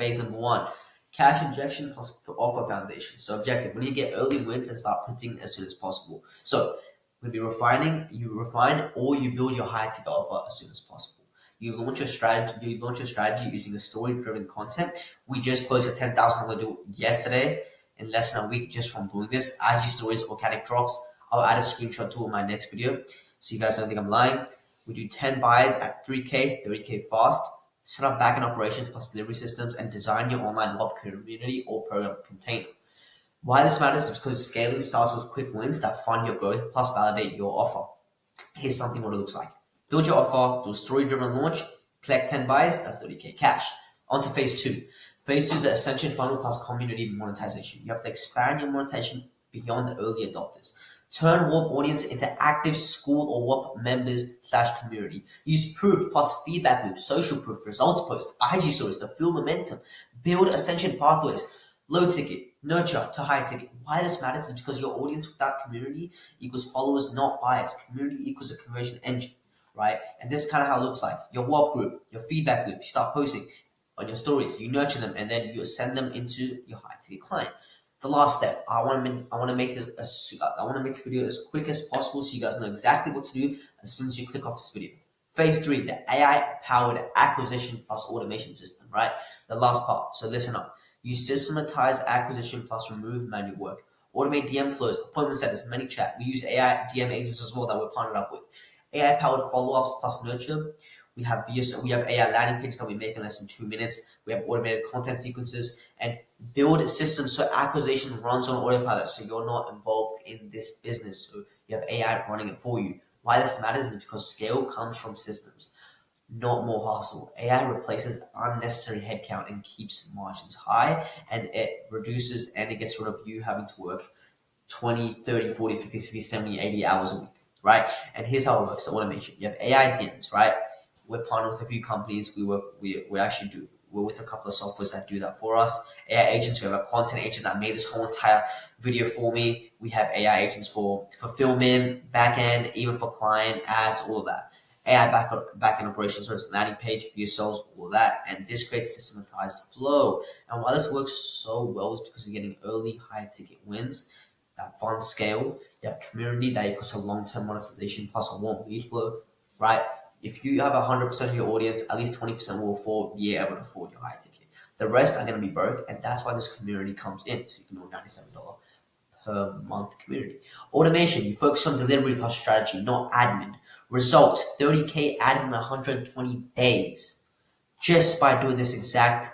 Phase number one, cash injection plus offer foundation. So objective, we need to get early wins and start printing as soon as possible. So we'll be refining, you refine or you build your high ticket offer as soon as possible. You launch your strategy using a story-driven content. We just closed a $10,000 deal yesterday in less than a week just from doing this. IG stories, organic drops. I'll add a screenshot to in my next video so you guys don't think I'm lying. We do 10 buys at 3K, 30K fast. Set up backend operations plus delivery systems and design your online web community or program container. Why this matters is because scaling starts with quick wins that fund your growth plus validate your offer. Here's something what it looks like. Build your offer, do a story-driven launch, collect 10 buys, that's 30K cash. On to phase two. Phase two is the Ascension funnel plus community monetization. You have to expand your monetization beyond the early adopters. Turn warm audience into active school or WAP members / community. Use proof plus feedback loop, social proof, results posts, IG stories to fuel momentum. Build ascension pathways, low ticket, nurture to high ticket. Why this matters is because your audience without community equals followers, not buyers. Community equals a conversion engine, right? And this is kind of how it looks like. Your WAP group, your feedback loop, you start posting on your stories, you nurture them, and then you send them into your high ticket client. The last step, I want to make this video as quick as possible so you guys know exactly what to do as soon as you click off this video. Phase three, the AI-powered acquisition plus automation system, right? The last part. So listen up. You systematize acquisition plus remove manual work. Automate DM flows, appointment settings, ManyChat. We use AI DM agents as well that we're partnered up with. AI-powered follow-ups plus nurture. We have AI landing pages that we make in less than 2 minutes. We have automated content sequences and build systems so acquisition runs on autopilot so you're not involved in this business. So you have AI running it for you. Why this matters is because scale comes from systems, not more hustle. AI replaces unnecessary headcount and keeps margins high, and it reduces and it gets rid of you having to work 20, 30, 40, 50, 60, 70, 80 hours a week, right? And here's how it works, the automation. You have AI DMs, right? We're partnered with a few companies. We're with a couple of softwares that do that for us. AI agents, we have a content agent that made this whole entire video for me. We have AI agents for fulfillment, backend, even for client ads, all of that. AI backend operations, so it's a landing page for yourselves, all of that. And this creates systematized flow. And why this works so well is because you're getting early high ticket wins that fund scale. You have community that equals a long-term monetization plus a warm lead flow, right? If you have 100% of your audience, at least 20% will be able to afford your high ticket. The rest are going to be broke, and that's why this community comes in. So you can do a $97 per month community. Automation, you focus on delivery plus strategy, not admin. Results, 30K added in 120 days just by doing this exact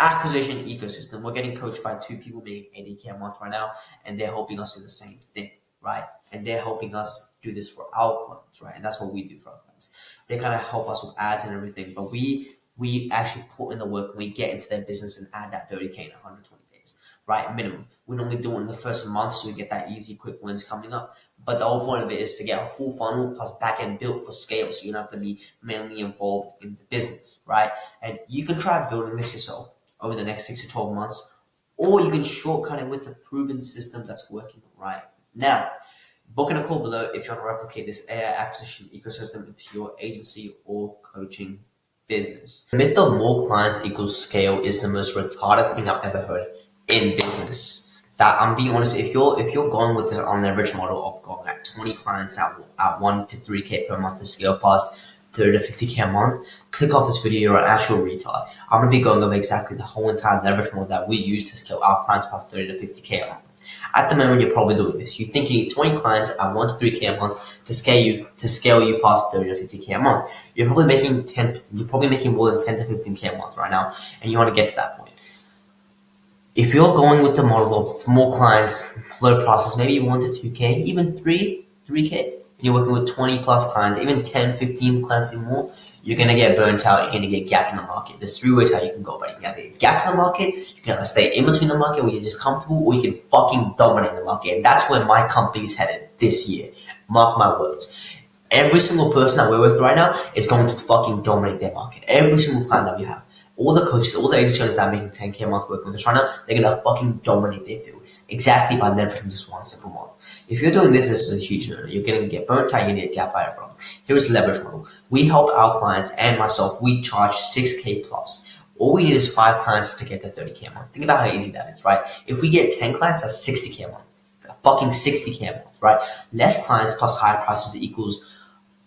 acquisition ecosystem. We're getting coached by 2 people making 80K a month right now, and they're helping us do the same thing, right? And they're helping us do this for our clients, right? And that's what we do for our clients. They kind of help us with ads and everything, but we actually put in the work and we get into their business and add that 30K in 120 days, right? Minimum. We normally do it in the first month so we get that easy, quick wins coming up. But the whole point of it is to get a full funnel plus backend built for scale so you don't have to be mainly involved in the business, right? And you can try building this yourself over the next 6 to 12 months, or you can shortcut it with the proven system that's working right now. Book in a call below if you want to replicate this AI acquisition ecosystem into your agency or coaching business. The myth of more clients equals scale is the most retarded thing I've ever heard in business. That I'm being honest, if you're going with this unleveraged model of going at 20 clients at 1 to 3K per month to scale past 30 to 50K a month, click off this video, you're an actual retard. I'm going to be going over exactly the whole entire leverage model that we use to scale our clients past 30 to 50K a month. At the moment, you're probably doing this. You think you need 20 clients at 1 to 3K a month to scale you past 30 to 50K a month. You're probably making more than 10 to 15K a month right now, and you want to get to that point. If you're going with the model of more clients, low process, maybe 1 to 2K, even 3K, you're working with 20 plus clients, even 10, 15 clients and more, you're going to get burnt out, you're going to get gapped in the market. There's 3 ways how you can go about it. You can either get gapped in the market, you can either stay in between the market where you're just comfortable, or you can fucking dominate the market. And that's where my company's headed this year. Mark my words. Every single person that we're with right now is going to fucking dominate their market. Every single client that we have. All the coaches, all the agency owners that are making 10K a month working with us right now, they're going to fucking dominate their field. Exactly by leveraging just one simple model. If you're doing this is a huge no-no. You're going to get burnt out, you're going to get gapped by everyone. Here's the leverage model. We help our clients and myself, we charge 6K plus. All we need is 5 clients to get to 30K a month. Think about how easy that is, right? If we get 10 clients, that's 60K a month. Fucking 60K a month, right? Less clients plus higher prices equals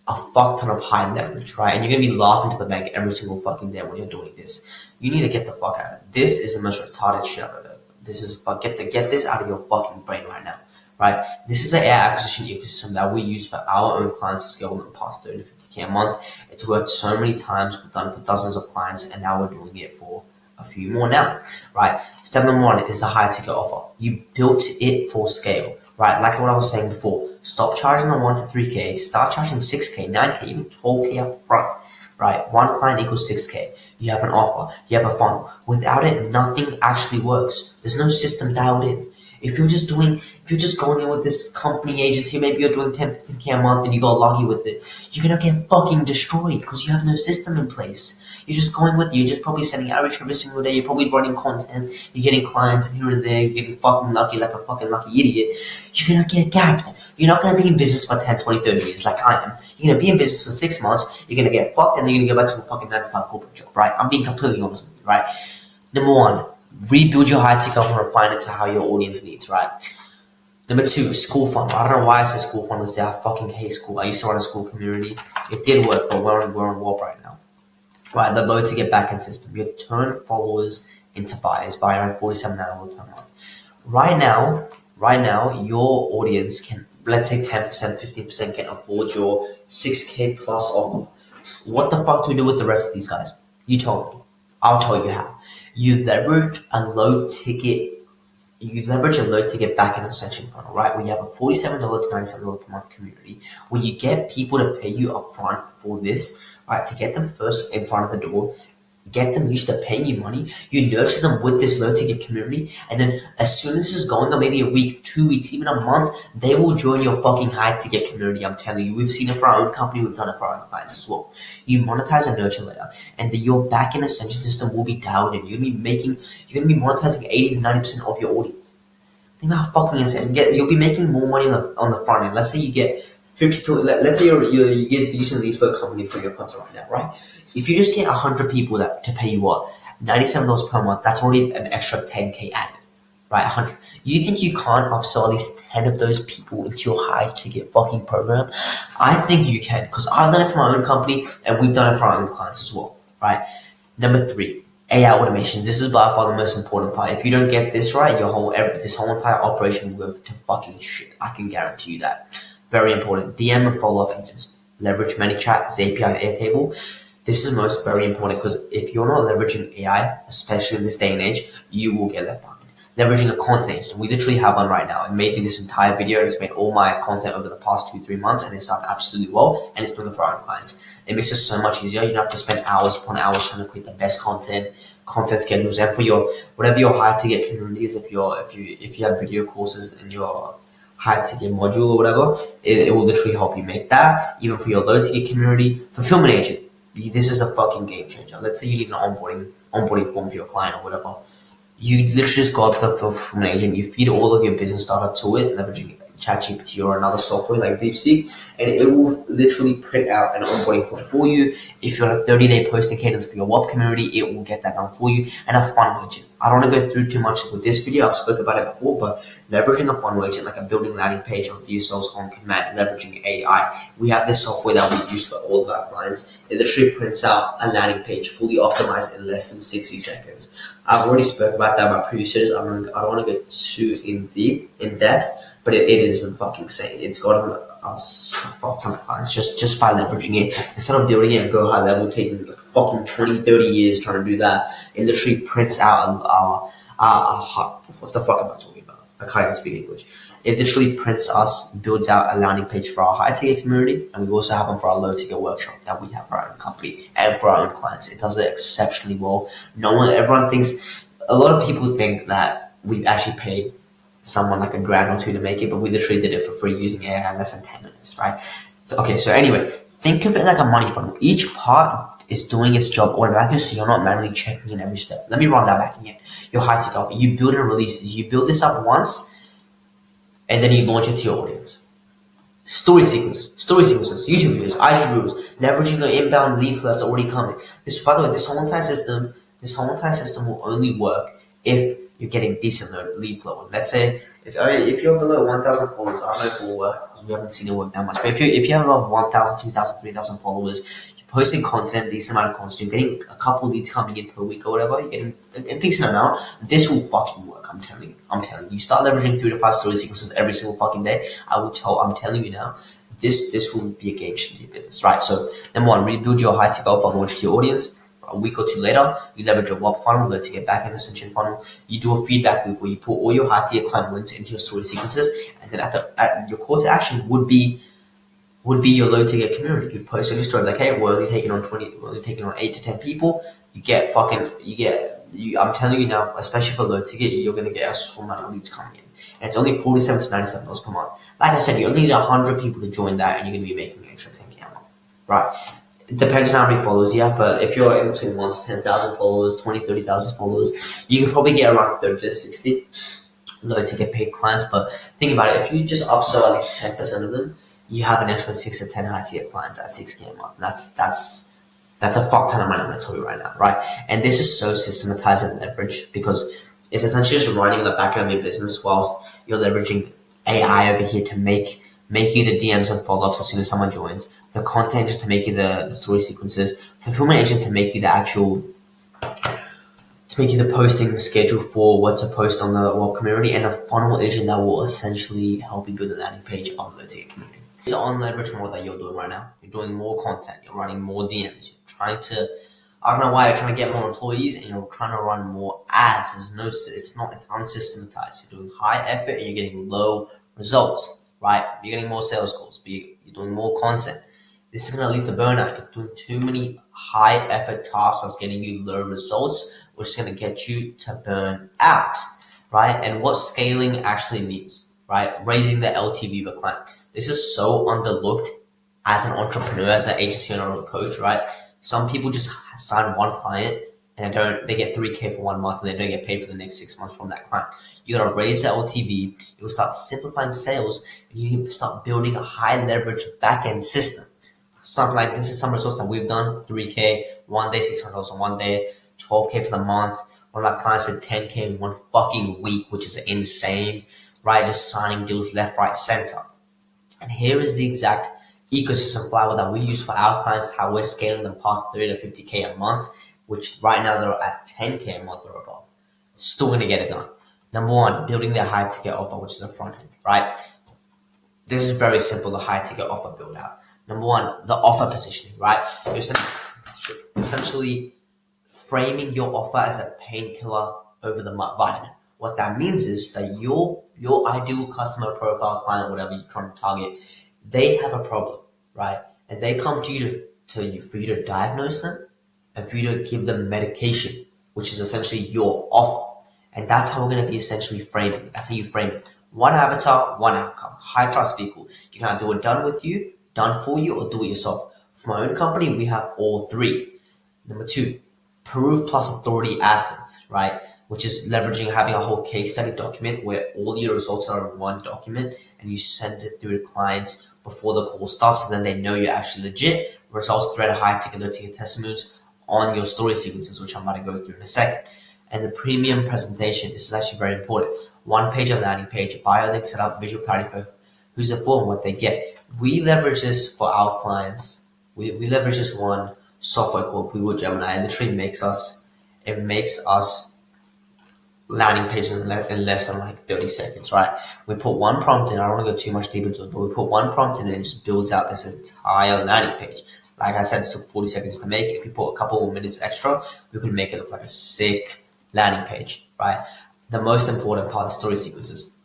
a fuck ton of high leverage, right? And you're gonna be laughing to the bank every single fucking day when you're doing this. You need to get the fuck out of it. This is the most retarded shit I've ever. This is get this out of your fucking brain right now, right? This is an AI acquisition ecosystem that we use for our own clients to scale them past 30 to 50K a month. It's worked so many times. We've done it for dozens of clients, and now we're doing it for a few more now, right? Step number 1 is the high ticket offer. You built it for scale. Right, like what I was saying before, stop charging on 1 to 3K, start charging 6K, 9K, even 12K up front. Right, 1 client equals 6K. You have an offer, you have a funnel. Without it, nothing actually works. There's no system dialed in. If you're just going in with this company agency, maybe you're doing 10, 15K a month and you got lucky with it, you're gonna get fucking destroyed because you have no system in place. You're just going with it, you're just probably sending outreach every single day, you're probably running content, you're getting clients here and there, you're getting fucking lucky like a fucking lucky idiot. You're gonna get gapped. You're not gonna be in business for 10, 20, 30 years like I am. You're gonna be in business for 6 months, you're gonna get fucked, and then you're gonna go back to a fucking 9 to 5 corporate job, right? I'm being completely honest with you, right? Number 1, rebuild your high ticket offer and refine it to how your audience needs, right? Number 2, school funnel. I don't know why I say school funnel. I fucking hate school. I used to run a school community. It did work, but we're on warp right now. Right, the low ticket backend system. You turn followers into buyers via $47 per month. Right now, your audience can, let's say 10%, 15% can afford your 6K plus offer. What the fuck do we do with the rest of these guys? You told me. I'll tell you how. You leverage a low ticket back-end ascension funnel, right? Where you have a $47 to $97 per month community. When you get people to pay you upfront for this, right, to get them first in front of the door, get them used to paying you money, you nurture them with this low ticket community, and then as soon as this is going on, maybe a week, 2 weeks, even a month, they will join your fucking high ticket community. I'm telling you, we've seen it for our own company, we've done it for our own clients as well. You monetize and nurture later, and your back-end ascension system will be dialed in. You're gonna be monetizing 80 to 90% of your audience. Think about how fucking insane. You'll be making more money on the front end. Let's say you get 52. Let's say you get decent leads for the company for your content right now, right? If you just get 100 people to pay you what, $97 per month, that's already an extra 10K added, right? 100. You think you can't upsell at least 10 of those people into your high ticket fucking program? I think you can, because I've done it for my own company and we've done it for our own clients as well, right? Number 3. AI automations. This is by far the most important part. If you don't get this right, this whole entire operation will go to fucking shit. I can guarantee you that. Very important. DM and follow-up engines. Leverage ManyChat, Zapier, and Airtable. This is most very important because if you're not leveraging AI, especially in this day and age, you will get left behind. Leveraging a content agent. We literally have one right now. It made me this entire video. It's made all my content over the past 2-3 months, and it's done absolutely well. And it's doing it for our own clients. It makes it so much easier. You don't have to spend hours upon hours trying to create the best content schedules, and for your whatever your high ticket community is. If you have video courses in your high ticket module or whatever, it will literally help you make that. Even for your low ticket community, fulfillment agent. This is a fucking game changer. Let's say you need an onboarding form for your client or whatever. You literally just go up to the fulfillment agent. You feed all of your business data to it, leveraging ChatGPT or another software like DeepSeek, and it will literally print out an onboarding form for you. If you're on a 30-day posting cadence for your WOP community, it will get that done for you. And a funnel agent. I don't want to go through too much with this video. I've spoken about it before, but leveraging a funnel agent, like a building landing page on VSales on command, leveraging AI. We have this software that we use for all of our clients. It literally prints out a landing page fully optimized in less than 60 seconds. I've already spoken about that in my previous videos. I don't want to go too in depth, but it is fucking insane. It's gotten us a fuck ton of clients just by leveraging it. Instead of building it and go high level, taking like fucking 20, 30 years trying to do that, it literally prints out what the fuck am I talking about? I can't even speak English. It literally builds out a landing page for our high ticket community, and we also have one for our low ticket workshop that we have for our own company and for our own clients. It does it exceptionally well. Everyone thinks, a lot of people think that we actually paid someone like $1,000 or $2,000 to make it, but we literally did it for free using AI in less than 10 minutes, right? So anyway, think of it like a money funnel. Each part is doing its job automatically, so you're not manually checking in every step. Let me run that back again. Your high ticket up, you build and release this. You build this up once, and then you launch it to your audience. Story sequences, YouTube videos, IG reels, leveraging your inbound lead flow that's already coming. By the way, this whole entire system This whole entire system will only work if you're getting decent lead flow. Let's say if you're below 1,000 followers, I don't know if it will work. We haven't seen it work that much. But if you have about 1,000, 2,000, 3,000 followers, you're posting content, decent amount of content, you're getting a couple leads coming in per week or whatever, you're getting a decent amount. This will fucking work. I'm telling you. You start leveraging 3 to 5 story sequences every single fucking day. I'm telling you now. This will be a game changer in your business, right? So number one, rebuild your high ticket offer launch to your audience. A week or two later, you leverage your web funnel, to get back in ascension funnel. You do a feedback loop where you put all your high tier client wins into your story sequences, and then at your call to action would be your low ticket community. You post on your story like, hey, we're only taking on 8 to 10 people. I'm telling you now, especially for low ticket, you're gonna get a small amount of leads coming in, and it's only $47 to $97 per month. Like I said, you only need 100 people to join that, and you're gonna be making an extra 10K a month, right? It depends on how many followers you have, but if you're in between 1 to 10,000 followers, 20, 30,000 followers, you can probably get around 30 to 60 low ticket paid clients. But think about it, if you just upsell at least 10% of them, you have an extra 6 to 10 high tier clients at 6K a month. That's a fuck ton of money I'm gonna tell you right now, right? And this is so systematized and leveraged because it's essentially just running in the back end of your business whilst you're leveraging AI over here to make you the DMs and follow-ups as soon as someone joins, the content agent to make you the story sequences, fulfillment agent to make you the posting schedule for what to post on the web community, and a funnel agent that will essentially help you build a landing page on the ticket community. It's on leverage more that you're doing right now. You're doing more content, you're running more DMs, you're trying to, I don't know why, you're trying to get more employees and you're trying to run more ads. It's unsystematized. You're doing high effort and you're getting low results, right? You're getting more sales calls, but you're doing more content. This is going to lead to burnout. You're doing too many high effort tasks that's getting you low results, which is going to get you to burn out, right? And what scaling actually means, right? Raising the LTV of a client. This is so underlooked as an entrepreneur, as an agency owner or a coach, right? Some people just sign one client and they get 3K for 1 month and they don't get paid for the next 6 months from that client. You gotta raise the LTV, you'll start simplifying sales, and you need to start building a high leverage back-end system. Something like this is some results that we've done: 3K one day, $600 in 1 day, 12K for the month. One of my clients did 10K in 1 fucking week, which is insane, right? Just signing deals left, right, center. And here is the exact ecosystem flywheel that we use for our clients, how we're scaling them past 30 to 50K a month, which right now they're at 10K a month or above. Still gonna get it done. Number one, building their high ticket offer, which is the front end, right? This is very simple, the high ticket offer build out. Number one, the offer positioning, right? You're essentially framing your offer as a painkiller over the vitamin. What that means is that your ideal customer profile, client, whatever you're trying to target, they have a problem, right? And they come to you for you to diagnose them and for you to give them medication, which is essentially your offer. And that's how we're going to be essentially framing it. That's how you frame it. One avatar, one outcome. High trust vehicle. You can either do it done for you, or do it yourself. For my own company, we have all three. Number two, proof plus authority assets, right? Which is leveraging, having a whole case study document where all your results are in one document and you send it through to clients before the call starts, so then they know you're actually legit. Results thread high ticket, low ticket testimonials on your story sequences, which I'm about to go through in a second. And the premium presentation, this is actually very important. 1 page on landing page, bio link set up, visual clarity for who's it for and what they get. We leverage this for our clients. We leverage this one software called Google Gemini. It literally makes us landing pages in less than like 30 seconds, right? We put one prompt in. I don't want to go too much deeper into it, but we put one prompt in and it just builds out this entire landing page. Like I said, it took 40 seconds to make. If you put a couple more minutes extra, we could make it look like a sick landing page, right? The most important part is story sequences.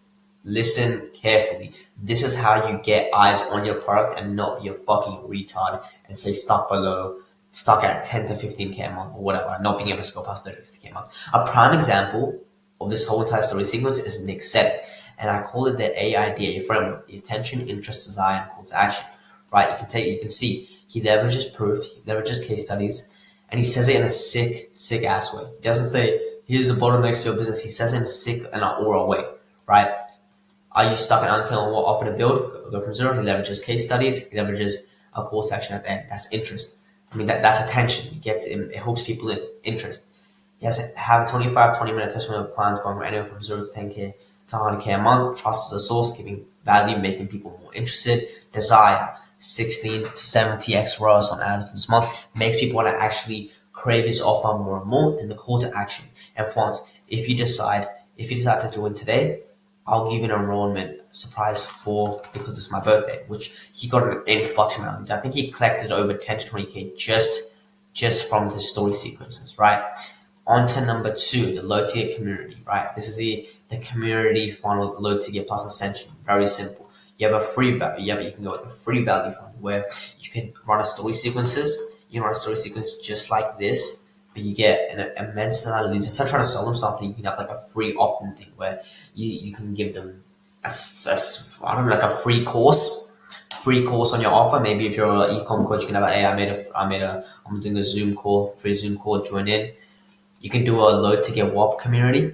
Listen carefully. This is how you get eyes on your product and not be a fucking retard and say stuck at 10 to 15K a month or whatever, not being able to go past 30 to 50K a month. A prime example of this whole entire story sequence is Nick said it, and I call it the AIDA framework: the attention, interest, desire, and call to action. Right? You can see he leverages proof, he leverages case studies, and he says it in a sick ass way. He doesn't say here's a bottleneck to your business. He says it in a sick and an aura way. Right? Are you stuck and unclear on what offer to build? Go from zero. He leverages case studies. He leverages a call to action at the end. That's interest. I mean, that's attention. It hooks people in interest. Yes, have 25, 20-minute testimonial of clients going from anywhere from 0 to 10K to 100K a month. Trust is a source, giving value, making people more interested. Desire, 16 to 70x ROAS on ads for this month. Makes people want to actually crave this offer more and more. Then the call to action. And once, if you decide to join today, I'll give you an enrollment surprise because it's my birthday, which he got an influx amount. I think he collected over 10 to 20K just from the story sequences, right? On to number 2, the low ticket community, right? This is the community funnel, low ticket plus ascension. Very simple. You have a free value. You can go with a free value funnel where you can run a story sequences. You can run a story sequence just like this, but you get an immense amount of leads. Instead of trying to sell them something, you can have like a free opt-in thing where you can give them I don't know, like a free course on your offer. Maybe if you're an e-com coach, you can have hey, I'm doing a Zoom call, free Zoom call, join in. You can do a low ticket WAP community.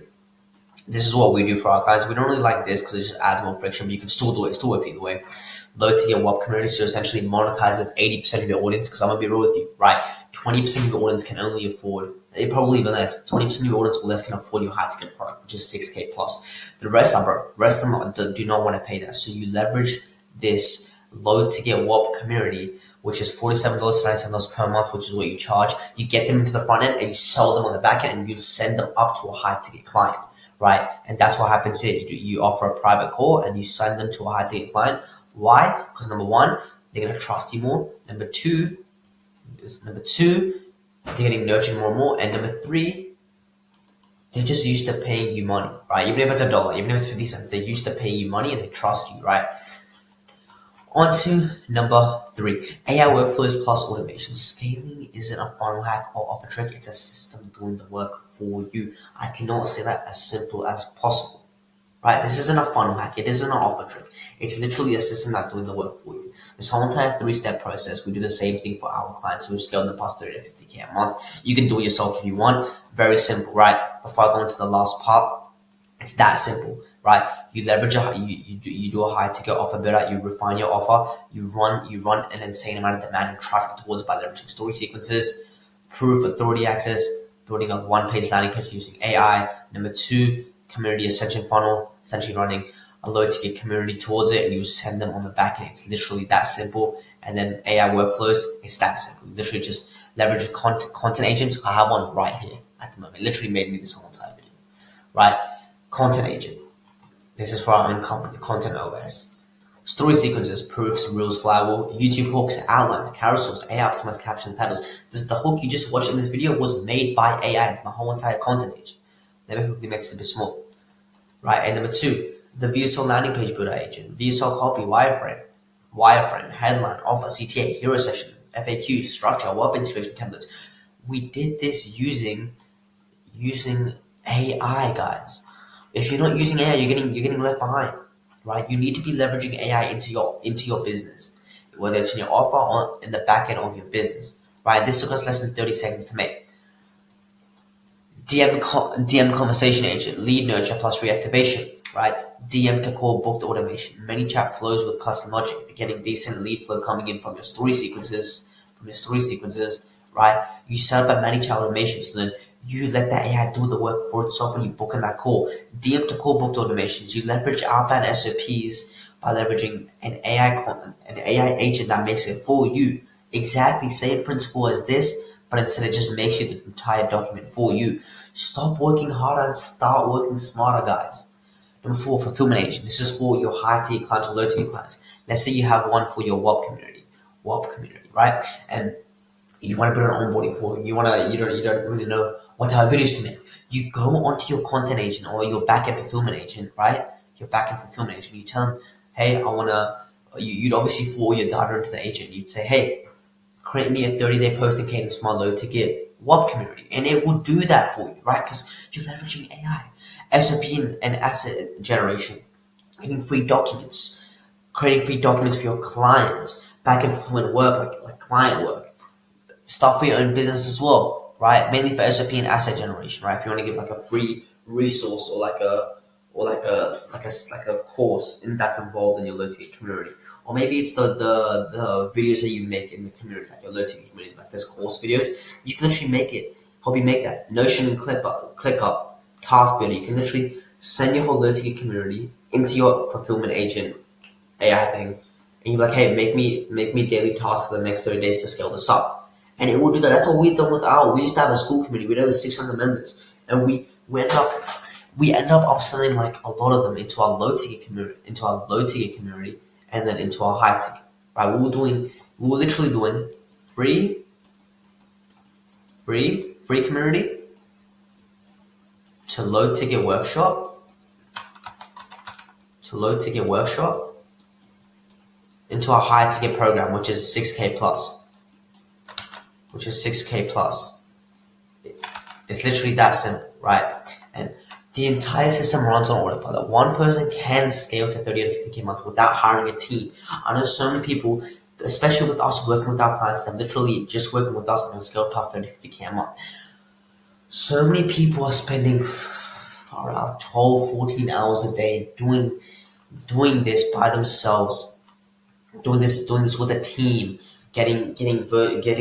This is what we do for our clients. We don't really like this because it just adds more friction, but you can still do it. It still works either way. Low ticket WAP community, so essentially monetizes 80% of your audience, because I'm going to be real with you, right? 20% of your audience can only afford, probably even less, 20% of your audience or less can afford your high ticket product, which is 6K plus. The rest of them do not want to pay that. So you leverage this low ticket WAP community, which is $47 to $97 per month, which is what you charge. You get them into the front end and you sell them on the back end and you send them up to a high ticket client, right? And that's what happens here. You offer a private call and you send them to a high ticket client. Why? Because number 1, they're going to trust you more. Number two, they're getting nurtured more and more. And number 3, they're just used to paying you money, right? Even if it's $1, even if it's 50 cents, they're used to paying you money and they trust you, right? On to number 3, AI workflows plus automation. Scaling isn't a funnel hack or offer trick. It's a system doing the work for you. I cannot say that as simple as possible, right? This isn't a funnel hack. It isn't an offer trick. It's literally a system that's doing the work for you. This whole entire 3-step process, we do the same thing for our clients. We've scaled in the past 30 to 50K a month. You can do it yourself if you want. Very simple, right? Before I go into the last part, it's that simple, right? You leverage you do a high ticket offer better. You refine your offer. You run an insane amount of demand and traffic towards by leveraging story sequences, proof authority access, building a 1-page landing page using AI. Number 2, community ascension funnel, essentially running a low ticket community towards it, and you send them on the back end. It's literally that simple. And then AI workflows, it's that simple. Literally just leverage content agents. I have one right here at the moment. It literally made me this whole entire video, right? Content agent. This is for our own company, Content OS. Story sequences, proofs, reels, flywheel, YouTube hooks, outlines, carousels, AI optimized caption titles. The hook you just watched in this video was made by AI, my whole entire content agent. Let me quickly make it a bit small. Right, and number 2, the VSL landing page builder agent, VSL copy, wireframe, headline, offer, CTA, hero session, FAQ, structure, web integration templates. We did this using AI, guys. If you're not using AI, you're getting left behind, right? You need to be leveraging AI into your business, whether it's in your offer or in the back end of your business, right? This took us less than 30 seconds to make. DM conversation agent, lead nurture plus reactivation, right? DM to call booked automation, many chat flows with custom logic. If you're getting decent lead flow coming in from your story sequences, right? You set up a many chat automation, so then you let that AI do the work for itself when you book in that call. DM to call booked automations. You leverage outbound SOPs by leveraging an AI agent that makes it for you. Exactly same principle as this, but instead it just makes you the entire document for you. Stop working harder and start working smarter, guys. Number 4, fulfillment agent. This is for your high tier clients or low tier clients. Let's say you have one for your WAP community, right? And you want to build an onboarding form. You don't really know what type of videos to make. You go onto your content agent or your backend fulfillment agent, right? Your backend fulfillment agent. You tell them, hey, you'd obviously forward your data into the agent. You'd say, hey, create me a 30-day posting cadence for my low ticket WAP community. And it will do that for you, right? Because you're leveraging AI, SOP and asset generation, giving free documents, creating free documents for your clients, backend fulfillment work, like client work. Stuff for your own business as well, right? Mainly for SOP and asset generation, right? If you want to give like a free resource or like a course that's involved in your low ticket community, or maybe it's the videos that you make in the community, like your low ticket community, like those course videos. You can actually make it help you make that. Notion and ClickUp, Task Builder. You can literally send your whole low ticket community into your fulfillment agent AI thing, and you're like, hey, make me daily tasks for the next 30 days to scale this up. And it will do that. That's what we've done with we used to have a school community with over 600 members, and we end up upselling like a lot of them into our low ticket community, and then into our high ticket. Right? We were literally doing free community to low ticket workshop into our high ticket program, which is 6K plus. It's literally that simple, right? And the entire system runs on autopilot. One person can scale to 30 to 50K a month without hiring a team. I know so many people, especially with us working with our clients, that literally just working with us and they'll scale past 30 to 50K a month. So many people are spending around 12, 14 hours a day doing this by themselves, doing this with a team, getting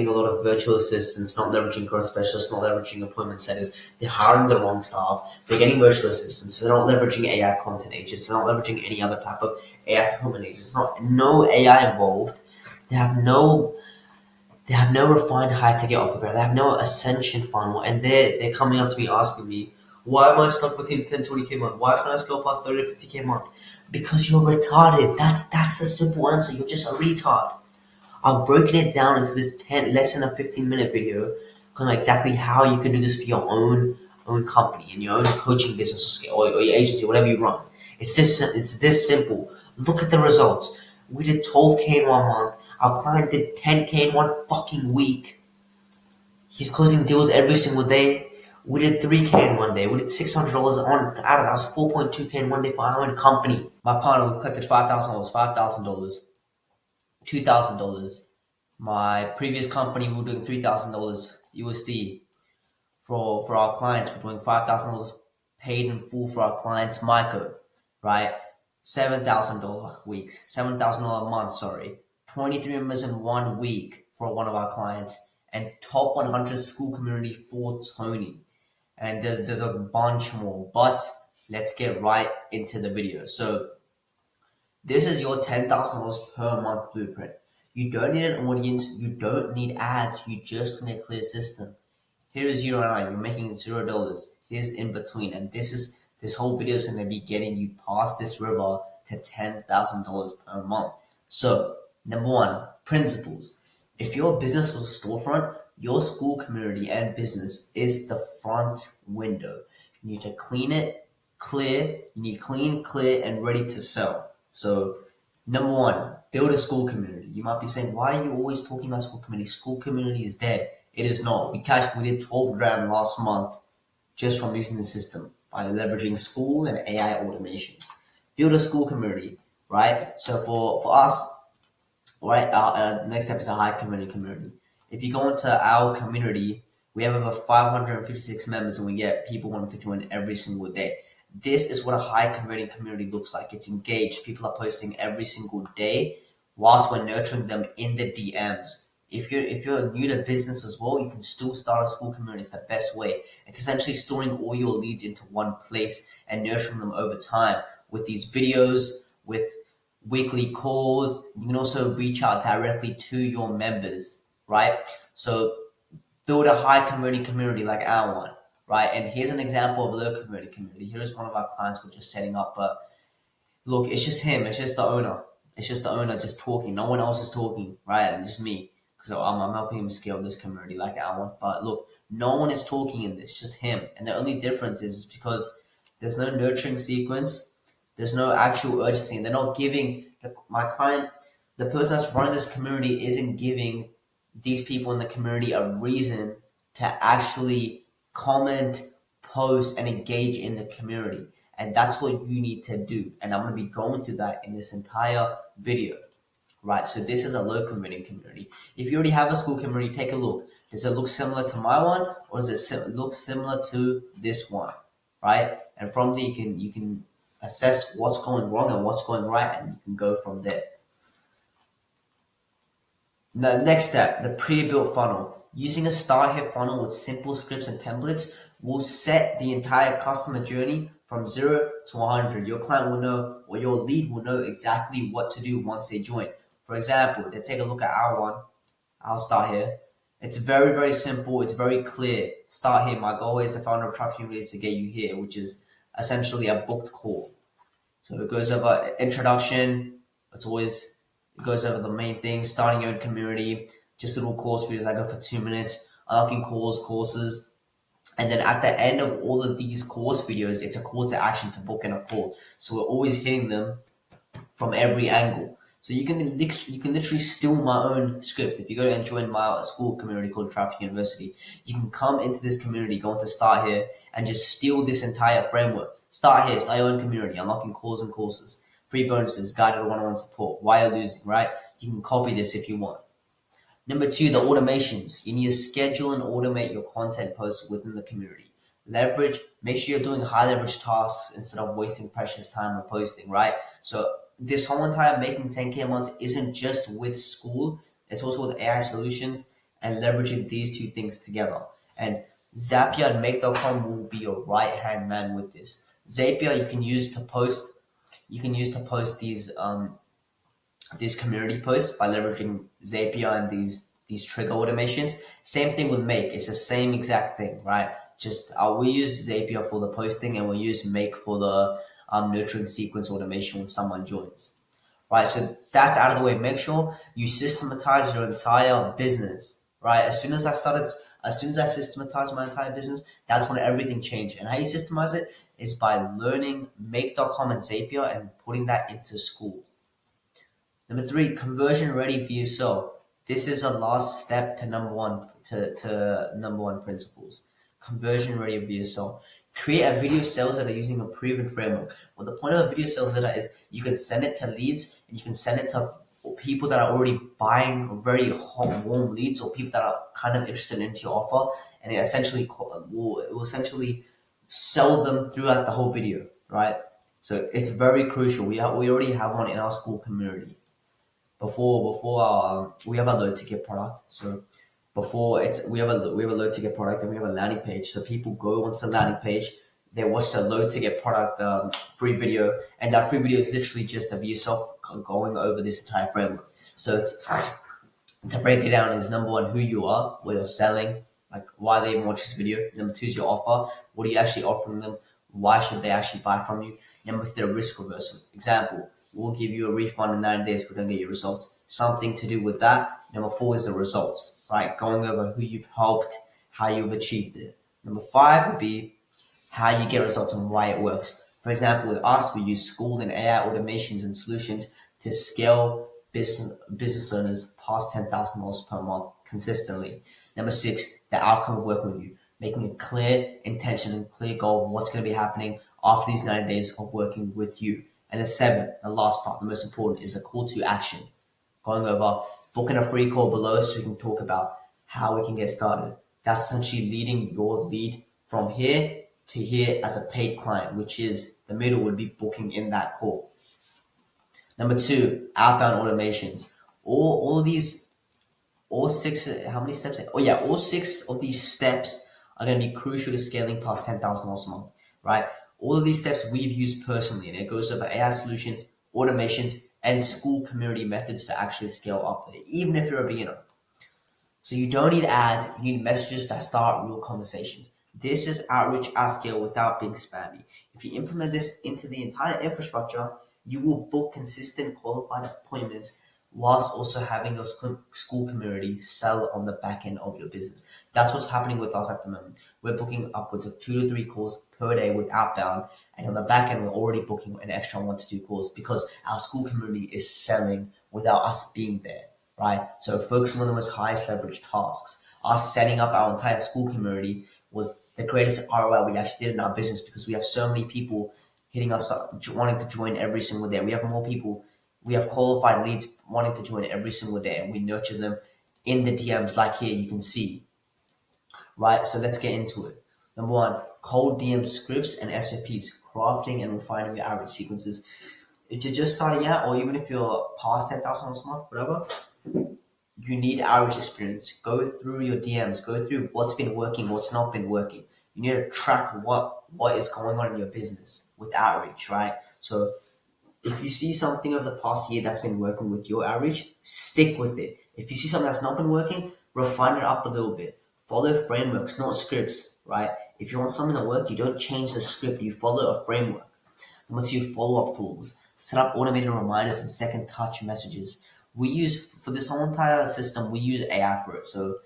a lot of virtual assistants, not leveraging growth specialists, not leveraging appointment setters. They're hiring the wrong staff. They're getting virtual assistants. They're not leveraging AI content agents. They're not leveraging any other type of AI fulfillment agents. No AI involved. They have no refined high ticket offer. They have no ascension funnel, and they're coming up to me asking me, why am I stuck within 10, 20K a month? Why can't I scale past 30 to 50K a month? Because you're retarded. That's a simple answer. You're just a retard. I've broken it down into this less than a 15-minute video, kind of exactly how you can do this for your own company and your own coaching business or scale or your agency, whatever you run. It's this simple. Look at the results. We did 12K in 1 month. Our client did 10K in 1 fucking week. He's closing deals every single day. We did 3K in 1 day. We did $600 out of that was 4.2K in 1 day for our own company. My partner, we collected $5,000, $5,000, $2,000. My previous company, we were doing $3,000 USD. For our clients, we're doing $5,000 paid in full for our clients, Myco, right? $7,000 weeks, $7,000 a month, sorry. 23 members in 1 week for one of our clients, and top 100 school community for Tony. And there's a bunch more, but let's get right into the video. So this is your $10,000 per month blueprint. You don't need an audience. You don't need ads. You just need a clear system. Here is you and I. You're making $0. Here's in between, and this whole video is going to be getting you past this river to $10,000 per month. So number one, principles. If your business was a storefront, your school community and business is the front window. You need to clean it, clear. You need clean, clear, and ready to sell. So number one, build a school community. You might be saying, why are you always talking about school community? School community is dead. It is not. We did 12 grand last month just from using the system by leveraging school and AI automations. Build a school community, right? So for us, right, the next step is a high community. If you go into our community, we have over 556 members and we get people wanting to join every single day. This is what a high converting community looks like. It's engaged. People are posting every single day whilst we're nurturing them in the DMs. If you're new to business as well, you can still start a school community. It's the best way. It's essentially storing all your leads into one place and nurturing them over time with these videos, with weekly calls. You can also reach out directly to your members, right? So build a high converting community like our one, right? And here's an example of a low converting community. Here's one of our clients we're just setting up. But look, it's just him. It's just the owner. It's just the owner just talking. No one else is talking, right? And just me. Because I'm helping him scale this community like our one. But look, no one is talking in this, just him. And the only difference is because there's no nurturing sequence. There's no actual urgency. And they're not giving my client, the person that's running this community isn't giving these people in the community a reason to actually comment, post, and engage in the community. And that's what you need to do. And I'm going to be going through that in this entire video. Right, so this is a low converting community. If you already have a school community, take a look. Does it look similar to my one, or does it look similar to this one? Right, and from there you can assess what's going wrong and what's going right, and you can go from there. The next step, the pre-built funnel. using a Start Here funnel with simple scripts and templates will set the entire customer journey from 0 to 100. Your client will know, or your lead will know exactly what to do once they join. For example, let's take a look at our one. I'll Start Here. It's very, very simple. It's very clear. Start Here. My goal as the founder of Traffic Unity is to get you here, which is essentially a booked call. So it goes over introduction. It goes over the main things, starting your own community, just little course videos that go for 2 minutes, unlocking courses. And then at the end of all of these course videos, it's a call to action to book in a call. So we're always hitting them from every angle. So you can literally steal my own script. If you go and join my school community called Traffic University, you can come into this community, go into Start Here, and just steal this entire framework. Start Here, start your own community, unlocking calls and courses, free bonuses, guided one-on-one support, why you're losing, right? You can copy this if you want. Number 2, the automations. You need to schedule and automate your content posts within the community. Make sure you're doing high leverage tasks instead of wasting precious time on posting, right? So this whole entire making 10K a month isn't just with school, it's also with AI solutions and leveraging these two things together. And Zapier and Make.com will be your right hand man with this. Zapier you can use to post these community posts by leveraging Zapier and these trigger automations. Same thing with Make. It's the same exact thing, right? Just we use Zapier for the posting and we use Make for the nurturing sequence automation when someone joins. Right, so that's out of the way. Make sure you systematize your entire business. Right, as soon as I systematized my entire business, that's when everything changed. And how you systemize it is by learning Make.com and Zapier and putting that into school. Number 3, conversion ready VSL. This is a last step to number one principles. Conversion ready VSL. Create a video sales letter using a proven framework. Well, the point of a video sales letter is you can send it to leads and you can send it to people that are already buying, very hot, warm leads, or people that are kind of interested into your offer, and it will essentially sell them throughout the whole video, right? So it's very crucial. We already have one in our school community. We have a low ticket product. So we have a low ticket product and we have a landing page. So people go onto the landing page, they watch the low ticket product free video, and that free video is literally just of yourself going over this entire framework. So it's to break it down is number 1, who you are, what you're selling, like why they watch this video. Number 2 is your offer. What are you actually offering them? Why should they actually buy from you? Number 3, the risk reversal. Example, we'll give you a refund in 9 days if we don't get your results. Something to do with that. Number 4 is the results, right? Going over who you've helped, how you've achieved it. Number 5 would be how you get results and why it works. For example, with us, we use school and AI automations and solutions to scale business owners past $10,000 per month consistently. Number 6, the outcome of working with you, making a clear intention and clear goal of what's going to be happening after these 9 days of working with you. And the 7, the last part, the most important, is a call to action. Going over, booking a free call below so we can talk about how we can get started. That's essentially leading your lead from here to here as a paid client, which is the middle would be booking in that call. Number 2, outbound automations. All 6, how many steps? All 6 of these steps are going to be crucial to scaling past $10,000 a month, right? All of these steps we've used personally, and it goes over AI solutions, automations, and school community methods to actually scale up there, even if you're a beginner. So you don't need ads, you need messages that start real conversations. This is outreach at scale without being spammy. If you implement this into the entire infrastructure, you will book consistent qualified appointments whilst also having your school community sell on the back end of your business. That's what's happening with us at the moment. We're booking upwards of 2 to 3 calls per day with outbound, and on the back end, we're already booking an extra 1 to 2 calls because our school community is selling without us being there, right? So focusing on the most highest leverage tasks. Us setting up our entire school community was the greatest ROI we actually did in our business because we have so many people hitting us up, wanting to join every single day. We have more people. We have qualified leads wanting to join every single day, and we nurture them in the DMs like here you can see. Right, so let's get into it. Number 1, cold DM scripts and SOPs, crafting and refining your outreach sequences. If you're just starting out, or even if you're past $10,000 a month, whatever, you need outreach experience. Go through your DMs, go through what's been working, what's not been working. You need to track what is going on in your business with outreach, right? So if you see something over the past year that's been working with your outreach, stick with it. If you see something that's not been working, refine it up a little bit. Follow frameworks, not scripts, right? If you want something to work, you don't change the script, you follow a framework. Number two, follow-up flows. Set up automated reminders and second touch messages. We use, for this whole entire system, we use AI for it. So